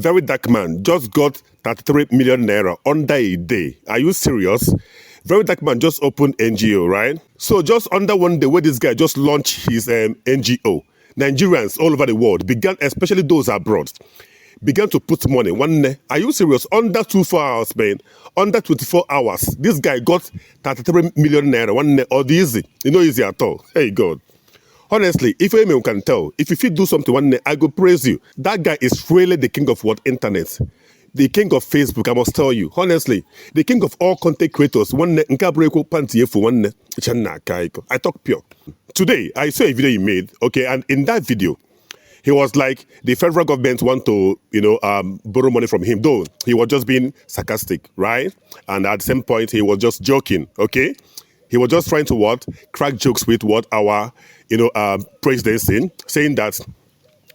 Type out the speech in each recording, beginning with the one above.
Very dark man just got 33 million naira under a day. Are you serious? Very dark man just opened NGO, right? So just under one day where this guy just launched his NGO, Nigerians all over the world began, especially those abroad, began to put money. One day, are you serious? Under 24 hours, man. Under 24 hours, this guy got 33 million naira. One day, all easy. You know, easy at all. Hey, God. Honestly, if anyone can tell, if you do something one day, I go praise you. That guy is really the king of what? Internet. The king of Facebook, I must tell you. Honestly, the king of all content creators. One day, I talk pure. Today, I saw a video he made, okay, and in that video, he was like, the federal government want to, borrow money from him, though he was just being sarcastic, right? And at the same point, he was just joking, okay? He was just trying to what? Crack jokes with what our, president saying that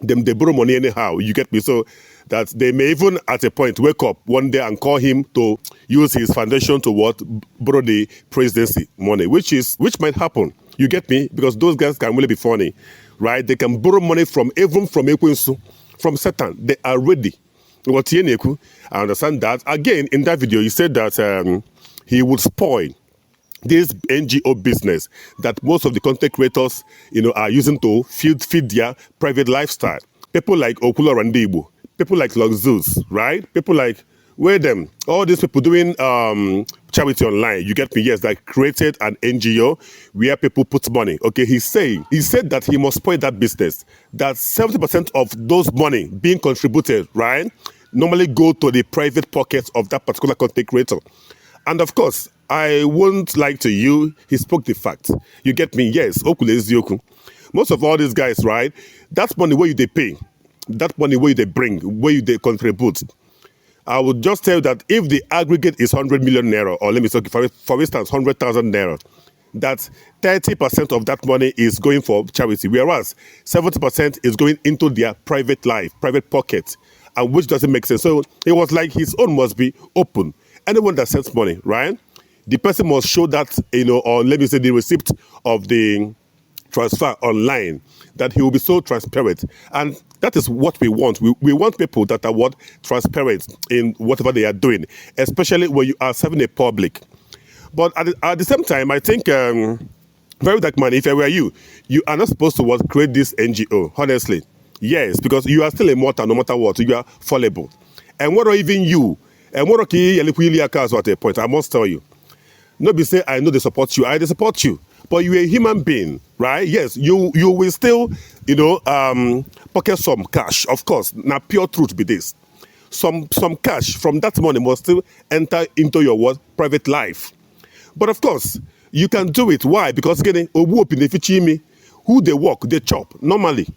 they borrow money anyhow, you get me? So that they may even at a point wake up one day and call him to use his foundation to what? Borrow the presidency money, which might happen. You get me? Because those guys can really be funny, right? They can borrow money from Ekwensu, from Satan. They are ready. I understand that. Again, in that video, he said that he would spoil this NGO business that most of the content creators, are using to feed their private lifestyle. People like Okula Randibu, people like Luxus, right? People like all these people doing charity online. You get me? Yes, that created an NGO where people put money. Okay, he said that he must spoil that business. That 70% of those money being contributed, right, normally go to the private pockets of that particular content creator. And of course, I won't lie to you, he spoke the fact. You get me? Yes, Okule Ezioku. Most of all these guys, right, that money where they pay, that money where they bring, where they contribute. I would just tell you that if the aggregate is 100 million naira, or let me say, for instance, 100,000 naira, that 30% of that money is going for charity, whereas 70% is going into their private life, private pocket, and which doesn't make sense. So it was like his own must be open. Anyone that sends money, right, the person must show that, or let me say the receipt of the transfer online, that he will be so transparent. And that is what we want. We want people that are what? Transparent in whatever they are doing, especially when you are serving a public. But at the same time, I think, very dark man, if I were you are not supposed to what? Create this NGO, honestly. Yes, because you are still a mortal, no matter what. You are fallible. And what are even you? And what are at a point, I must tell you. Nobody say, I know they support you. I support you. But you're a human being, right? Yes, you will still, pocket some cash. Of course, now pure truth be this. Some cash from that money must still enter into your what? Private life. But of course, you can do it. Why? Because again, who they work, they chop, normally.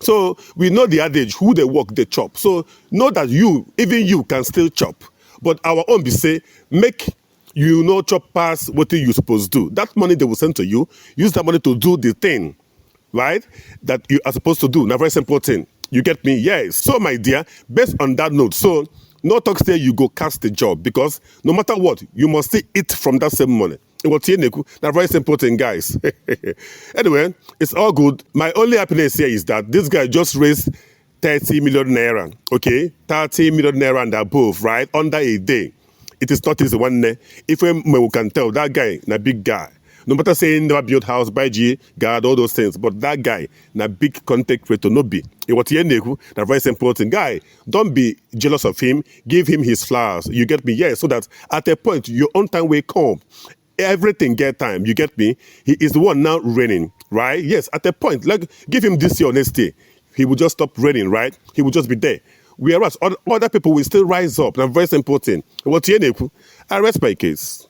So we know the adage, who they work, they chop. So know that even you can still chop. But our own be say, make chop pass what you supposed to do. That money they will send to you, use that money to do the thing, right? That you are supposed to do. Now, very simple thing. You get me? Yes. So, my dear, based on that note, so no talk say you go cast the job, because no matter what, you must still eat from that same money. Now, very simple thing, guys. Anyway, it's all good. My only happiness here is that this guy just raised 30 million naira, okay? 30 million naira and above, right? Under a day. It is not easy one day. If we can tell, that guy, na big guy. No matter saying never build house, buy G, God, all those things, but that guy, na big content creator, no be. What na very important guy. Don't be jealous of him. Give him his flowers. You get me? Yes, so that at a point, your own time will come. Everything get time. You get me? He is the one now reigning, right? Yes, at a point, like give him this year next day. He will just stop reigning, right? He will just be there. Whereas other people will still rise up. Now, very important. I rest my case.